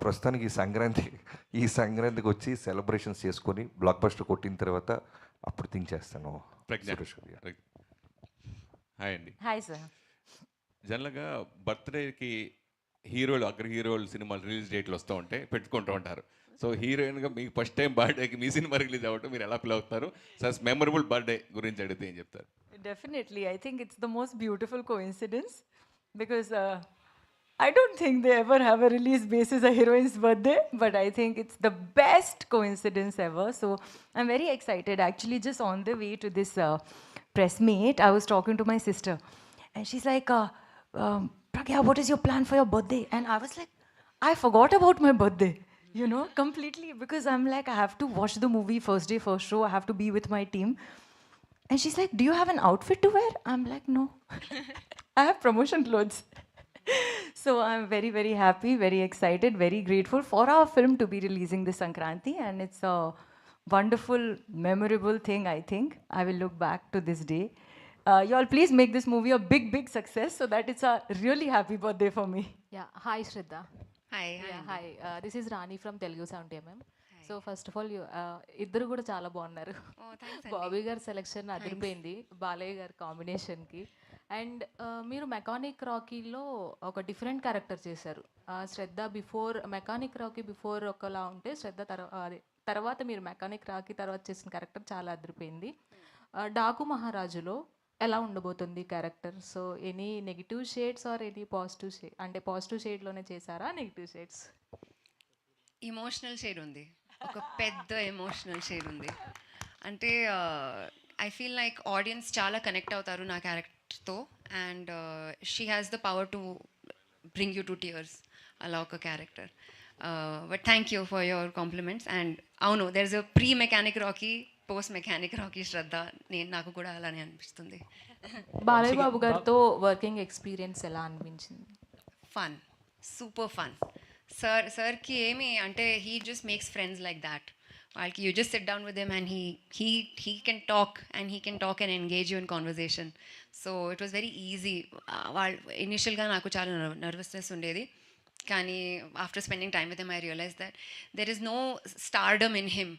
ప్రస్తుతానికి ఈ సంక్రాంతికి వచ్చి సెలబ్రేషన్స్ చేసుకొని బ్లాక్ బస్టర్ కొట్టిన తర్వాత అప్పుడు థింక్ చేస్తాను. ప్రజ్ఞ. సురేష్ గారు. రైట్. హాయ్ అండి. Hi sir. జనరల్గా బర్త్డేకి హీరోలు అగ్ర హీరోలు సినిమాలు రిలీజ్ డేట్లు వస్తూ ఉంటే పెట్టుకుంటూ ఉంటారు. సో హీరోయిన్గా మీకు ఫస్ట్ టైం బర్త్డేకి మీ సినిమా రిలీజ్ అవ్వటం మీరు ఎలా ఫీల్ అవుతారు? సార్ మెమరబుల్ బర్త్డే గురించి అడిగితే ఏం చెప్తారు? Definitely, I think it's the most beautiful coincidence because I don't think they ever have a release basis a heroine's birthday, but I think it's the best coincidence ever. So I'm very excited. Actually, just on the way to this press meet, I was talking to my sister, and she's like, "Pragya, what is your plan for your birthday?" And I was like, "I forgot about my birthday." You know, completely, because I'm like, I have to watch the movie first day, first show. I have to be with my team. And she's like, "Do you have an outfit to wear?" I'm like, "No." I have promotion clothes. So I'm very, very happy, very excited, very grateful for our film to be releasing this Sankranti. And it's a wonderful, memorable thing, I think. I will look back to this day. You all please make this movie a big, big success so that it's a really happy birthday for me. Yeah, hi Shraddha. Hi. Yeah, hi. This is Rani from Telugu 70mm. So first of all ఇద్దరు కూడా చాలా బాగున్నారు. Oh, thanks, Andy. Bobby గారి selection అదిరిపోయింది బాలయ్య గారి కాంబినేషన్కి. And మీరు mechanic రాకీలో ఒక డిఫరెంట్ క్యారెక్టర్ చేశారు. శ్రద్ధ బిఫోర్ మెకానిక్ రాకీ బిఫోర్ ఒకలా ఉంటే శ్రద్ధ తర్వాత మీరు మెకానిక్ రాకీ తర్వాత చేసిన క్యారెక్టర్ చాలా అదిరిపోయింది. డాకు మహారాజులో ఎలా ఉండబోతుంది character? So any negative shades or any positive shade, అంటే పాజిటివ్ షేడ్లోనే చేశారా నెగిటివ్ షేడ్స్? ఎమోషనల్ షేడ్ ఉంది, ఒక పెద్ద ఎమోషనల్ షేడ్ ఉంది. అంటే ఐ ఫీల్ లైక్ ఆడియన్స్ చాలా కనెక్ట్ అవుతారు నా క్యారెక్టర్తో, and she has the power to bring you to tears, అలా ఒక character. But thank you for your compliments. And అవును, there is a pre mechanic Rocky, post mechanic Rocky Shraddha. నాకు కూడా అలానే అనిపిస్తుంది. బాలయ్య బాబు గారితో వర్కింగ్ ఎక్స్పీరియన్స్ ఎలా అనిపించింది? Fun, super fun. సార్కి ఏమి అంటే he just makes friends like that. వాళ్ళకి you just sit down with him and he can talk and engage you in conversation. So it was very easy. వాళ్ళు ఇనిషియల్గా నాకు చాలా నర్వస్నెస్ ఉండేది, కానీ after spending time with him I realise that there is no stardom in him.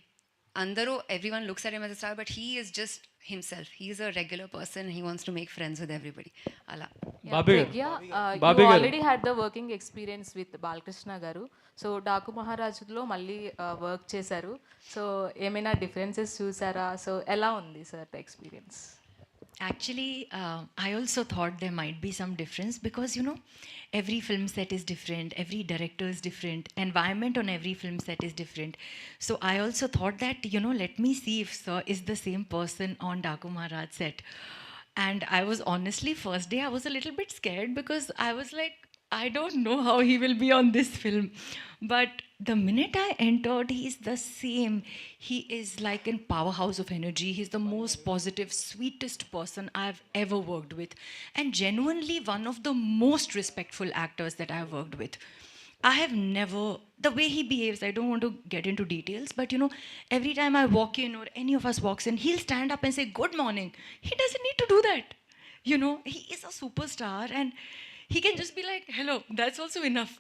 అందరూ everyone looks at him as a star, but he is just himself. He is a regular person. He wants to make friends with everybody. Ala. You already had the working experience with Balakrishna గారు. So Daaku మహారాజులో మళ్ళీ work చేశారు. So ఏమైనా differences చూసారా? So ఎలా ఉంది sir the experience? Actually, I also thought there might be some difference because, you know, every film set is different, every director is different, environment on every film set is different. So I also thought that, you know, let me see if Sir is the same person on Daku Maharaj set. And I was honestly, first day I was a little bit scared because I was like, I don't know how he will be on this film. But the minute I entered, he is the same. He is like a powerhouse of energy. He's the most positive, sweetest person I've ever worked with. And genuinely one of the most respectful actors that I've worked with. I have never, the way he behaves, I don't want to get into details, but you know, every time I walk in or any of us walks in, he'll stand up and say, "Good morning." He doesn't need to do that. You know, he is a superstar and he can just be like, "Hello," that's also enough.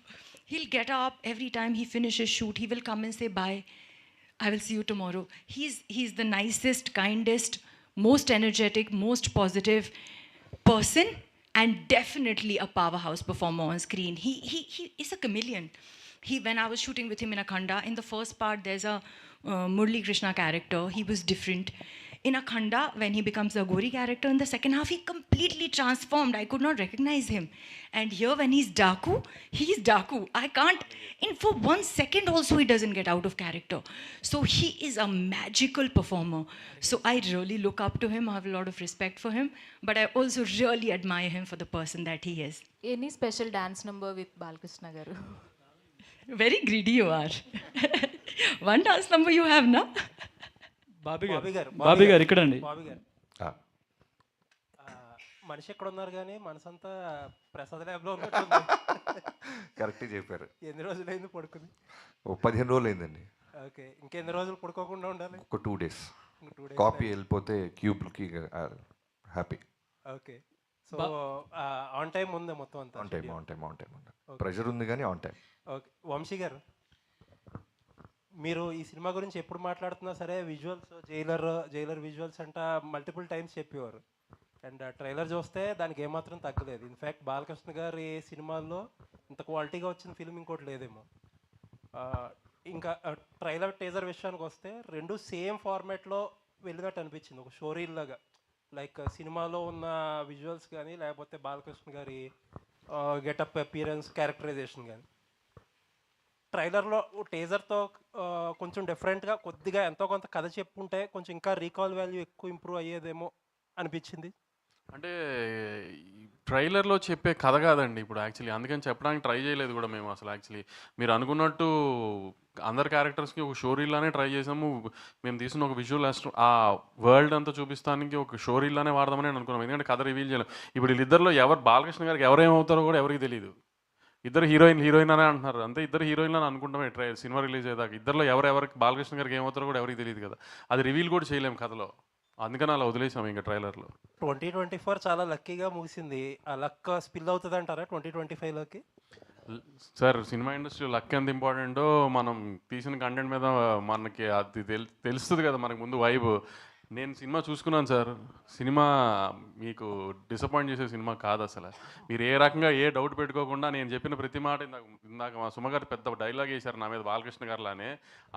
He'll get up every time he finishes shoot, he will come and say, "Bye, I will see you tomorrow." He's the nicest, kindest, most energetic, most positive person, and definitely a powerhouse performer on screen. He is a chameleon. When I was shooting with him in Akhanda, in the first part there's a Murli Krishna character. He was different. In Akhanda, when he becomes a Gori character, in the second half, he completely transformed. I could not recognize him. And here, when he's Daku. I can't, for 1 second also, he doesn't get out of character. So he is a magical performer. So I really look up to him. I have a lot of respect for him. But I also really admire him for the person that he is. Any special dance number with Balakrishna గారు? Very greedy you are. One dance number you have, na? Bobby గారు ఇక్కడండి. ఆ, మనిషి ఎక్కడ ఉన్నారు కానీ మనసంతా ప్రసాద్ ల్యాబ్లో ఉన్నట్టుంది. కరెక్ట్గా చెప్పారు. ఎన్ని రోజులైంది పడుకుంది? ఓ 15 రోజులు అయిందండి. ఓకే, ఇంకెన్ని రోజులు పడుకోకుండా ఉండాలి? ఒక 2 days. 2 days కాపీ వెళ్ళిపోతే క్యూబ్కి happy. Okay, so on time ఉంది మొత్తం అంతా. ఆన్ టైం ప్రెషర్ ఉంది కానీ ఆన్ టైం. ఓకే, వంశీ గారు, మీరు ఈ సినిమా గురించి ఎప్పుడు మాట్లాడుతున్నా సరే విజువల్స్, జైలర్ విజువల్స్ అంట మల్టిపుల్ టైమ్స్ చెప్పేవారు. అండ్ ట్రైలర్ చూస్తే దానికి ఏమాత్రం తగ్గలేదు. ఇన్ఫ్యాక్ట్ బాలకృష్ణ గారి సినిమాల్లో ఇంత క్వాలిటీగా వచ్చిన ఫిల్మ్ ఇంకోటి లేదేమో. ఇంకా ట్రైలర్ టీజర్ విషయానికి వస్తే రెండు సేమ్ ఫార్మాట్లో వెళ్ళినట్టు అనిపించింది, ఒక షోరీల్ లాగా. లైక్ సినిమాలో ఉన్న విజువల్స్ కానీ లేకపోతే బాలకృష్ణ గారి గెటప్ అపియరెన్స్, క్యారెక్టరైజేషన్ కానీ ట్రైలర్లో టీజర్తో కొంచెం డిఫరెంట్గా కొద్దిగా ఎంతో కొంత కథ చెప్పుంటే కొంచెం ఇంకా రీకాల్ వాల్యూ ఎక్కువ ఇంప్రూవ్ అయ్యేదేమో అనిపించింది. అంటే ట్రైలర్లో చెప్పే కథ కాదండి ఇప్పుడు యాక్చువల్లీ, అందుకని చెప్పడానికి ట్రై చేయలేదు కూడా మేము అసలు. యాక్చువల్లీ మీరు అనుకున్నట్టు అందరు క్యారెక్టర్స్కి ఒక షోరీలానే ట్రై చేసాము. మేము తీసిన ఒక విజువల్ ఆ వరల్డ్ అంతా చూపిస్తానికి ఒక షోరీలానే వాడదామని అనుకున్నాం, ఎందుకంటే కథ రివీల్ చేయలేం. ఇప్పుడు వీళ్ళిద్దరిలో ఎవరు బాలకృష్ణ గారికి ఎవరేమవుతారో కూడా ఎవరికి తెలియదు. ఇద్దరు హీరోయిన్ అనే అంటున్నారు, అంతే ఇద్దరు హీరోయిన్లు అని అనుకుంటామే సినిమా రిలీజ్ అయ్యేదాకా. ఇద్దరులో ఎవరికి బాలకృష్ణ గారికి ఏమవుతారో కూడా ఎవరికి తెలియదు కదా, అది రివీల్ కూడా చేయలేము కథలో, అందుకని అలా వదిలేసాము ఇంకా ట్రైలర్లో. 2024 చాలా లక్కీగా ముగిసింది. ఆ లక్ స్పిల్ అవుతుంది అంటారా 2025లోకి? సార్ సినిమా ఇండస్ట్రీ లక్ ఎంత ఇంపార్టెంటో మనం తీసిన కంటెంట్ మీద మనకి అది తెలుస్తుంది కదా మనకు ముందు వైబ్. నేను సినిమా చూసుకున్నాను సార్, సినిమా మీకు డిసప్పాయింట్ చేసే సినిమా కాదు అసలు. మీరు ఏ రకంగా ఏ డౌట్ పెట్టుకోకుండా నేను చెప్పిన ప్రతి మాట ఇందాక మా సుమ గారు పెద్ద డైలాగ్ వేశారు నా మీద బాలకృష్ణ గారిలానే,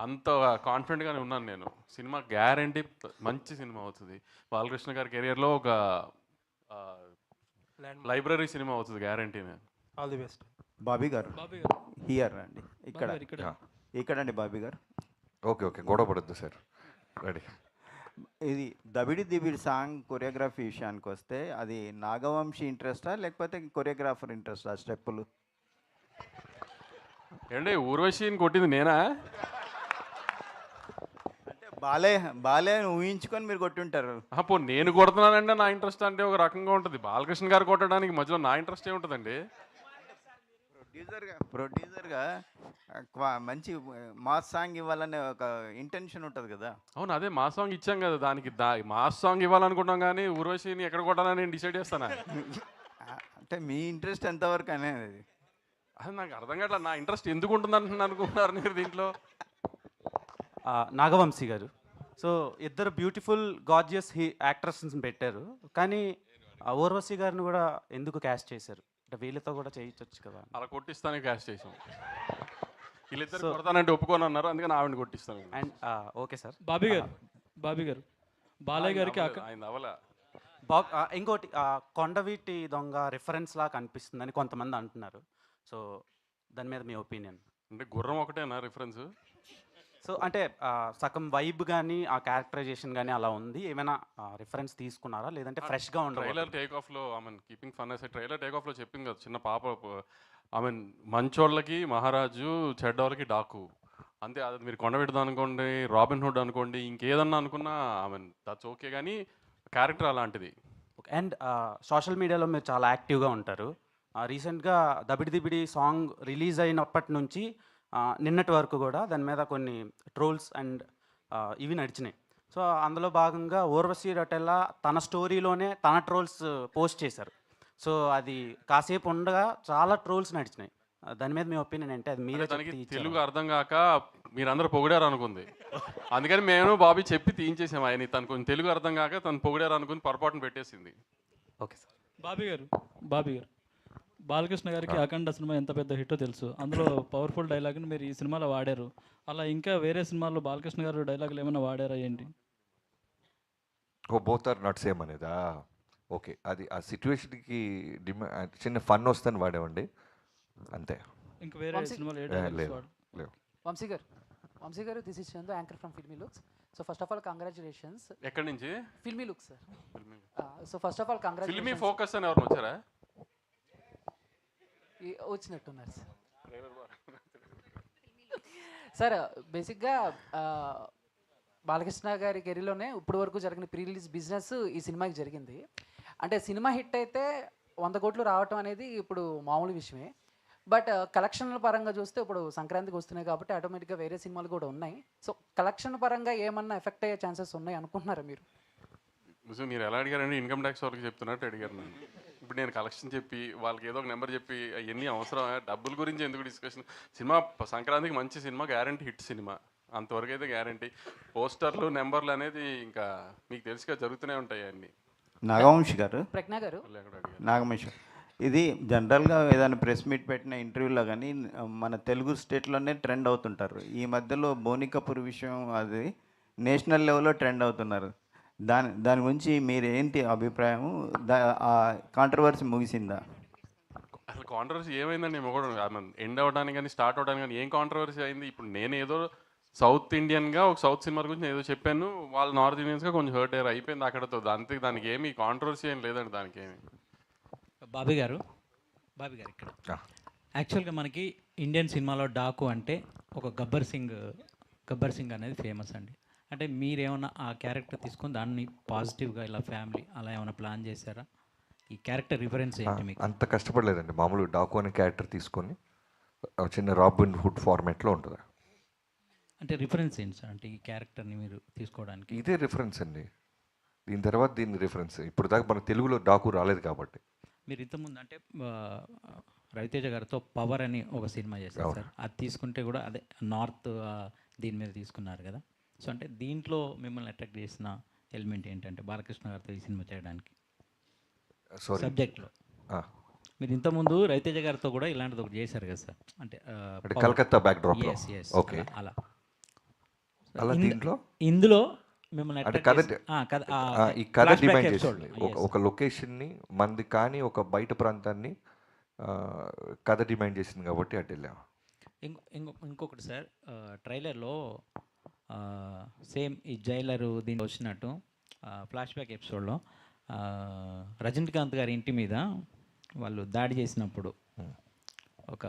అంత కాన్ఫిడెంట్గానే ఉన్నాను నేను. సినిమా గ్యారంటీ మంచి సినిమా అవుతుంది. బాలకృష్ణ గారి కెరియర్లో ఒక లైబ్రరీ సినిమా అవుతుంది గ్యారంటీనే. All the best. బాబీ గారు హియర్ అండి, ఇక్కడండి బాబీ గారు. ఓకే గొడవ పడద్దు సార్, రెడీ. ఇది దబిడి దిబిడి సాంగ్ కొరియోగ్రఫీ విషయానికి వస్తే అది నాగవంశీ ఇంట్రెస్టా లేకపోతే కొరియోగ్రాఫర్ ఇంట్రెస్టా స్టెప్పులు? ఏంటి ఊర్వశిని కొట్టింది నేనా? అంటే బాలే ఊహించుకొని మీరు కొట్టుంటారు. పో నేను కొడుతున్నానంటే నా ఇంట్రెస్ట్ అంటే ఒక రకంగా ఉంటుంది, బాలకృష్ణ గారు కొట్టడానికి మధ్యలో నా ఇంట్రెస్ట్ ఏముంటుందండి? ప్రొడ్యూసర్గా మంచి మాస్ సాంగ్ ఇవ్వాలనే ఒక ఇంటెన్షన్ ఉంటుంది కదా. అవును, అదే మాస్ సాంగ్ ఇచ్చాం కదా, దానికి మాస్ సాంగ్ ఇవ్వాలనుకుంటాం కానీ ఊర్వశిని ఎక్కడ కొట్టాలని నేను డిసైడ్ చేస్తానా? అంటే మీ ఇంట్రెస్ట్ ఎంతవరకు అనేది అది నాకు అర్థం కావట్లేదు. నా ఇంట్రెస్ట్ ఎందుకు ఉంటుంది అనుకుంటున్నారు మీరు దీంట్లో? నాగవంశీ గారు, సో ఇద్దరు బ్యూటిఫుల్ గార్జియస్ యాక్ట్రెస్ని పెట్టారు, కానీ ఊర్వశి గారిని కూడా ఎందుకు క్యాస్ట్ చేశారు? అంటే వీళ్ళతో కూడా చేయించవచ్చు కదా. అలా కొట్టిస్తానే క్యాష్ చేసాం. వీళ్ళిద్దరు కొడతానంటే ఒప్పుకొని అన్నారు, అందుకని ఆవిడని కొట్టిస్తాను. And okay sir. బాబీ గారు బాలయ్య గారికి ఆయన అవలా ఇంకోటి కొండవీటి దొంగ రిఫరెన్స్ లాగా కనిపిస్తుందని కొంతమంది అంటున్నారు, సో దాని మీద మీ ఒపీనియన్? అంటే గుర్రం ఒకటేనా రిఫరెన్స్? సో అంటే సగం వైబ్ కానీ ఆ క్యారెక్టరైజేషన్ కానీ అలా ఉంది, ఏమైనా రిఫరెన్స్ తీసుకున్నారా లేదంటే ఫ్రెష్గా ఉండదు? ట్రైలర్ టేక్ ఆఫ్లో కీపింగ్ ఫన్ అసలు ట్రైలర్ టేక్ ఆఫ్లో చెప్పింది కదా, చిన్న పాప మంచోళ్ళకి మహారాజు, చెడ్డోళ్ళకి డాకు, అంతే. అది మీరు కొండబెడదాం అనుకోండి, రాబిన్ హుడ్ అనుకోండి, ఇంకేదన్నా అనుకున్నా దట్స్ ఓకే, కానీ క్యారెక్టర్ అలాంటిది. అండ్ సోషల్ మీడియాలో మీరు చాలా యాక్టివ్గా ఉంటారు. రీసెంట్గా దబిడి దిబిడి సాంగ్ రిలీజ్ అయినప్పటి నుంచి నిన్నటి వరకు కూడా దాని మీద కొన్ని ట్రోల్స్ అండ్ ఇవి నడిచినాయి. సో అందులో భాగంగా ఊర్వశి రొటెల్లా తన స్టోరీలోనే తన ట్రోల్స్ పోస్ట్ చేశారు. సో అది కాసేపు ఉండగా చాలా ట్రోల్స్ నడిచినాయి, దాని మీద మీ ఒపీనియన్ ఏంటి? అది మీరే తెలుగు అర్థం కాక మీరందరూ పొగిడారు అనుకుంది, అందుకని మేము బాబీ చెప్పి తీయించేసాము. ఆయన తను కొంచెం తెలుగు అర్థం కాక తను పొగిడారు అనుకుని పొరపాటును పెట్టేసింది. Okay sir. బాబీ గారు బాలకృష్ణ గారికి అఖండ సినిమా ఎంత పెద్ద హిట్టో తెలుసు, అందులో పవర్ఫుల్ డైలాగ్ని మీరు ఈ సినిమాలో వాడారు. అలా ఇంకా వేరే సినిమాల్లో బాలకృష్ణ గారు డైలాగులు ఏమైనా వాడారా ఏంటి? బోత్ ఆర్ నాట్ సేమ్ అనేదా? ఓకే, అది ఆ సిచ్యువేషన్కి చిన్న ఫన్ వస్తుందని వాడేవండి, అంతే. ఇంకా వేరే సినిమాలు లేవు. వంశీ గారు, this is Chandu, anchor from filmy looks. So first of all congratulations. ఎక్కడి నుంచి? Filmy looks sir. So first of all congratulations. Filmy focus అని ఎవరు వచ్చారా? వచ్చినట్టున్నారు సార్. బేసిక్గా బాలకృష్ణ గారి కెరీర్లోనే ఇప్పటి వరకు జరిగిన ప్రీ రిలీజ్ బిజినెస్ ఈ సినిమాకి జరిగింది. అంటే సినిమా హిట్ అయితే 100 కోట్లు రావటం అనేది ఇప్పుడు మామూలు విషయమే. బట్ కలెక్షన్ల పరంగా చూస్తే ఇప్పుడు సంక్రాంతికి వస్తున్నాయి కాబట్టి ఆటోమేటిక్గా వేరే సినిమాలు కూడా ఉన్నాయి. సో కలెక్షన్ పరంగా ఏమన్నా ఎఫెక్ట్ అయ్యే ఛాన్సెస్ ఉన్నాయి అనుకుంటున్నారా మీరు? మీరు ఎలా అడిగారండి? ఇన్కమ్ ట్యాక్స్ వాళ్ళకి చెప్తున్నట్టు అడిగారు. ఇప్పుడు నేను కలెక్షన్ చెప్పి వాళ్ళకి ఏదో ఒక నెంబర్ చెప్పి అవన్నీ అవసరం, డబ్బుల గురించి ఎందుకు డిస్కషన్. సినిమా సంక్రాంతికి మంచి సినిమా, గ్యారంటీ హిట్ సినిమా, అంతవరకు అయితే గ్యారంటీ. పోస్టర్లు నెంబర్లు అనేది ఇంకా మీకు తెలుసుగా జరుగుతూనే ఉంటాయి అన్నీ. నాగవంశి గారు, ప్రజ్ఞ గారు, నాగవంశి, ఇది జనరల్గా ఏదైనా ప్రెస్ మీట్ పెట్టిన ఇంటర్వ్యూలో కానీ మన తెలుగు స్టేట్లోనే ట్రెండ్ అవుతుంటారు. ఈ మధ్యలో బోని కపూర్ విషయం అది నేషనల్ లెవెల్లో ట్రెండ్ అవుతున్నారు. దాని గురించి మీరు ఏంటి అభిప్రాయం? ఆ కాంట్రవర్సీ ముగిసిందా? అసలు కాంట్రవర్సీ ఏమైందండి? ఎండ్ అవ్వడానికి కానీ స్టార్ట్ అవ్వడానికి కానీ ఏం కాంట్రవర్సీ అయింది? ఇప్పుడు నేను ఏదో సౌత్ ఇండియన్గా ఒక సౌత్ సినిమా గురించి నేను ఏదో చెప్పాను, వాళ్ళు నార్త్ ఇండియన్స్గా కొంచెం హర్ట్ అయ్యారు, అయిపోయింది అక్కడతో. దానికి ఏమి కాంట్రవర్సీ ఏం లేదండి. దానికి ఏమి. బాబీ గారు ఇక్కడ యాక్చువల్గా మనకి ఇండియన్ సినిమాలో డాకు అంటే ఒక గబ్బర్ సింగ్ అనేది ఫేమస్ అండి. అంటే మీరేమన్నా ఆ క్యారెక్టర్ తీసుకొని దాన్ని పాజిటివ్గా ఇలా ఫ్యామిలీ అలా ఏమైనా ప్లాన్ చేశారా? ఈ క్యారెక్టర్ రిఫరెన్స్ ఏంటి మీకు? అంత కష్టపడలేదండి. మామూలు డాకు అనే క్యారెక్టర్ తీసుకొని చిన్న రాబిన్ హుడ్ ఫార్మాట్లో ఉంటుంది. అంటే రిఫరెన్స్ ఏంటి సార్? అంటే ఈ క్యారెక్టర్ని మీరు తీసుకోవడానికి ఇదే రిఫరెన్స్ అండి. దీని తర్వాత దీని రిఫరెన్స్. ఇప్పుడు దాకా మన తెలుగులో డాకు రాలేదు కాబట్టి. మీరు ఇంతకుముందు అంటే రవితేజ గారితో పవర్ అని ఒక సినిమా చేశారు సార్. అది తీసుకుంటే కూడా అదే నార్త్ దీని మీద తీసుకున్నారు కదా. సో అంటే దీంట్లో మిమ్మల్ని అట్రాక్ట్ చేసిన ఎలిమెంట్ ఏంటంటే బాలకృష్ణ గారితో ఈ సినిమా చేయడానికి సబ్జెక్ట్లో? మీరు ఇంతకుముందు రవితేజ గారితో కూడా ఇలాంటిది ఒకటి చేశారు కదా సార్, అంటే కలకత్తా బ్యాక్ డ్రాప్. ఓకే, అలా దీంట్లో ఇందులో మిమ్మల్ని ఈ కథ డిమాండ్ చేసింది ఒక లొకేషన్ని మంది కానీ ఒక బయట ప్రాంతాన్ని కథ డిమాండ్ చేసింది కాబట్టి అటు వెళ్ళాం. ఇంకొకటి సార్, ట్రైలర్లో సేమ్ ఈ జైలరు దీన్ని వచ్చినట్టు ఫ్లాష్ బ్యాక్ ఎపిసోడ్లో రజనీకాంత్ గారి ఇంటి మీద వాళ్ళు దాడి చేసినప్పుడు ఒక